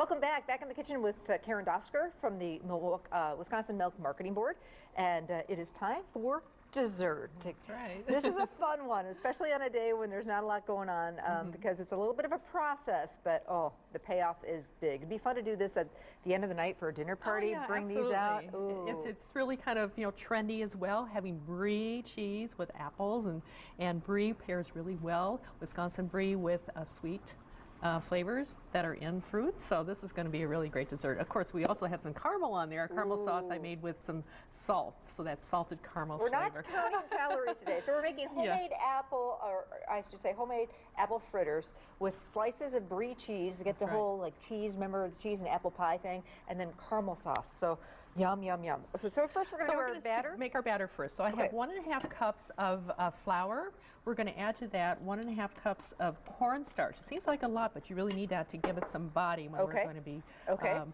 Welcome back in the kitchen with Karen Dosker from the Wisconsin Milk Marketing Board, and it is time for dessert. That's right. This is a fun one, especially on a day when there's not a lot going on, because it's a little bit of a process, but oh, the payoff is big. It'd be fun to do this at the end of the night for a dinner party. Oh, yeah, bring absolutely. these out. Ooh. It's really kind of trendy as well, having brie cheese with apples, and brie pairs really well. Wisconsin brie with sweet flavors that are in fruits, so this is going to be a really great dessert. Of course, we also have some caramel on there, a caramel sauce I made with some salt, so that's salted caramel flavor. We're not counting calories today, so we're making homemade apple, or I should say homemade apple fritters with slices of brie cheese to get the whole like cheese, remember the cheese and apple pie thing, and then caramel sauce. So yum, yum, yum. So first we're going to do our batter? Make our batter first. So I have 1.5 cups of flour. We're going to add to that 1.5 cups of cornstarch. It seems like a lot, but you really need that to give it some body when we're going to be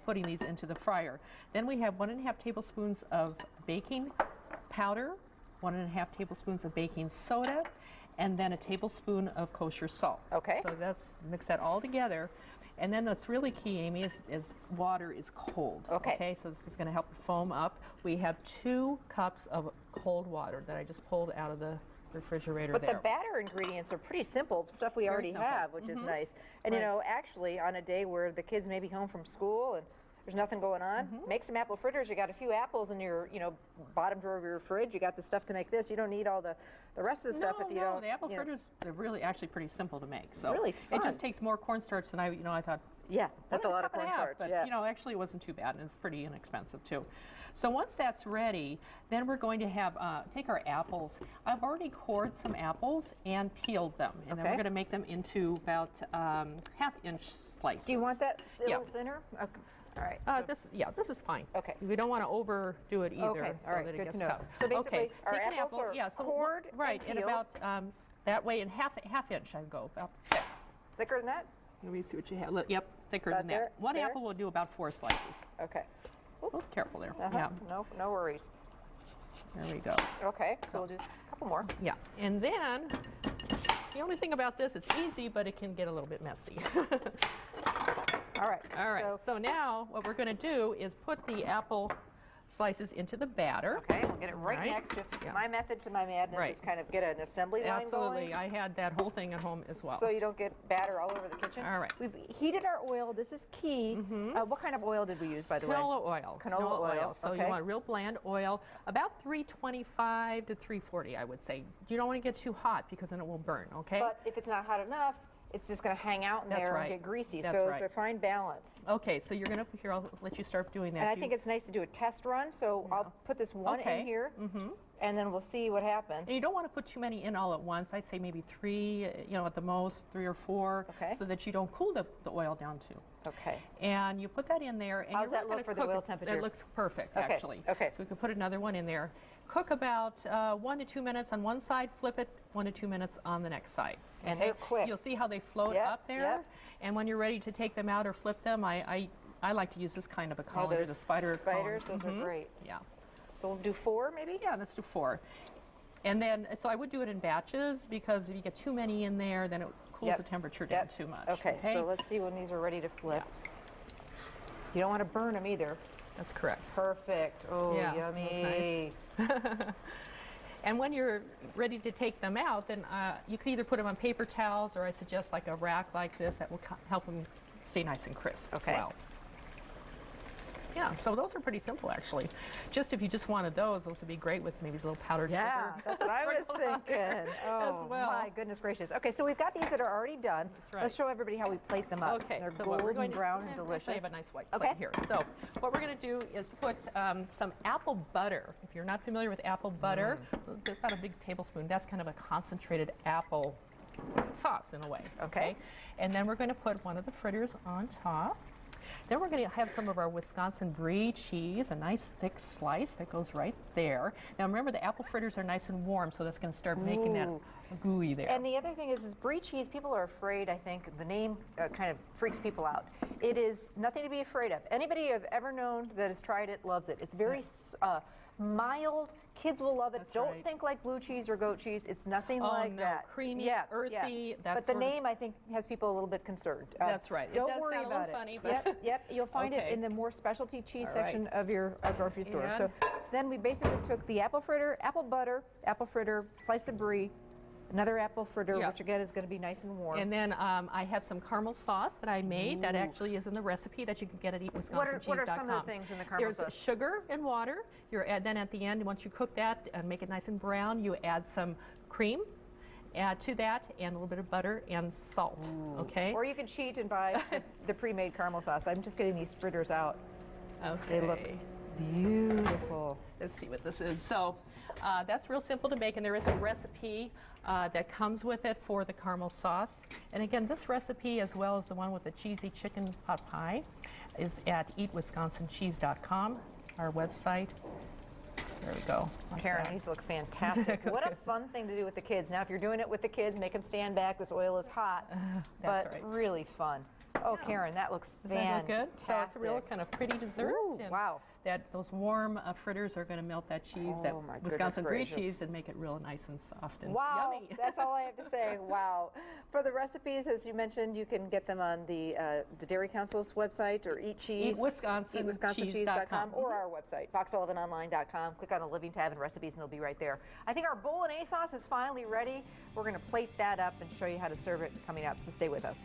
putting these into the fryer. Then we have 1.5 tablespoons of baking powder, 1.5 tablespoons of baking soda, and then a tablespoon of kosher salt. Okay. So mix that all together. And then what's really key, Amy, is water is cold. Okay. So this is going to help foam up. We have 2 cups of cold water that I just pulled out of the refrigerator. But the batter ingredients are pretty simple, stuff we already have, which is nice. And you know, actually on a day where the kids may be home from school and there's nothing going on, make some apple fritters. You got a few apples in your, bottom drawer of your fridge. You got the stuff to make this. You don't need all the rest of the stuff if you don't. The apple fritters, they're really actually pretty simple to make. So really fun. It just takes more cornstarch than I thought. Yeah, that's a lot of cornstarch. But actually it wasn't too bad, and it's pretty inexpensive too. So once that's ready, then we're going to have take our apples. I've already cored some apples and peeled them, and then we're going to make them into about half-inch slices. Do you want that a little thinner? Okay. All right. This is fine. Okay. We don't want to overdo it either, so that it gets tough. So basically, our apples are cored and peeled. And about that way, in half inch, I'd go about that. Thicker than that? Let me see what you have. Yep, thicker than that. One apple will do about 4 slices. Okay. Oops. Oh, careful there. Yeah. No worries. There we go. Okay, so we'll do a couple more. Yeah, and then the only thing about this, it's easy, but it can get a little bit messy. All right. So now what we're going to do is put the apple slices into the batter. Okay, we'll get it right next to my method to my madness is kind of get an assembly line Absolutely. going. I had that whole thing at home as well. So you don't get batter all over the kitchen. All right. We've heated our oil. This is key. What kind of oil did we use, by the way? Canola oil. Canola oil. So you want real bland oil, about 325 to 340, I would say. You don't want to get too hot because then it will burn, okay? But if it's not hot enough, it's just going to hang out in there and get greasy. So it's a fine balance. Okay, so you're going to, here, I'll let you start doing that. And I think it's nice to do a test run, so I'll put this one in here, and then we'll see what happens. And you don't want to put too many in all at once. I'd say maybe 3, at the most, 3 or 4, so that you don't cool the oil down too. Okay. And you put that in there. And how's that look for the oil temperature? It looks perfect, actually. Okay. So we can put another one in there. Cook about 1 to 2 minutes on one side, flip it 1 to 2 minutes on the next side. And they're quick. You'll see how they float up there. And when you're ready to take them out or flip them, I like to use this kind of a colander, the spiders, those are great. Yeah. So we'll do 4 maybe? Yeah, let's do 4. And then, so I would do it in batches because if you get too many in there, then it cools the temperature down too much. Okay, so let's see when these are ready to flip. You don't want to burn them either. That's correct. Perfect. Oh, yummy. That's nice. And when you're ready to take them out, then you can either put them on paper towels, or I suggest like a rack like this that will help them stay nice and crisp as well. Yeah, so those are pretty simple, actually. Just if you just wanted those would be great with maybe a little powdered sugar. Yeah, that's what I was thinking. Oh, my goodness gracious. Okay, so we've got these that are already done. That's right. Let's show everybody how we plate them up. Okay, they're so golden brown and delicious. I have a nice white plate here. So what we're going to do is put some apple butter. If you're not familiar with apple butter, about a big tablespoon. That's kind of a concentrated apple sauce in a way. Okay. And then we're going to put one of the fritters on top. Then we're going to have some of our Wisconsin brie cheese, a nice thick slice that goes right there. Now remember, the apple fritters are nice and warm, so that's going to start making that gooey there. And the other thing is brie cheese, people are afraid, I think, the name kind of freaks people out. It is nothing to be afraid of. Anybody I've ever known that has tried it loves it. It's very mild. Kids will love it. That's Don't right. think like blue cheese or goat cheese. It's nothing Oh, like no. that. Creamy, earthy. That's But the sort of- name, I think, has people a little bit concerned. That's right. It Don't does worry sound a about little it. funny, but Yep. You'll find it Okay. in the more specialty cheese All right. section of your grocery store. And- So then we basically took the apple fritter, apple butter, apple fritter, slice of brie, another apple fritter, Yeah. which again is going to be nice and warm. And then I have some caramel sauce that I made that actually is in the recipe that you can get at eatwisconsincheese.com. What are some of the things in the caramel There's sauce? sugar and water. Then at the end, once you cook that and make it nice and brown, you add some cream. Add to that and a little bit of butter and salt. Okay. Or you can cheat and buy the pre-made caramel sauce. I'm just getting these fritters out. Okay. They look beautiful. Let's see what this is. So that's real simple to make, and there is a recipe that comes with it for the caramel sauce. And again, this recipe, as well as the one with the cheesy chicken pot pie, is at eatwisconsincheese.com, our website. There we go. Like Karen, that. these look fantastic. What a fun thing to do with the kids. Now, if you're doing it with the kids, make them stand back. This oil is hot, That's but right. really fun. Oh, Karen, that looks Does that fantastic. look good? So it's a real kind of pretty dessert. Ooh, and wow. Those warm fritters are going to melt that cheese, that Oh, my goodness Wisconsin brie gracious. cheese, and make it real nice and soft and Wow, yummy. that's all I have to say. Wow. For the recipes, as you mentioned, you can get them on the Dairy Council's website or eatwisconsincheese.com. or our website, fox11online.com. Click on the Living tab and recipes, and they'll be right there. I think our bolognese sauce is finally ready. We're going to plate that up and show you how to serve it coming up, so stay with us.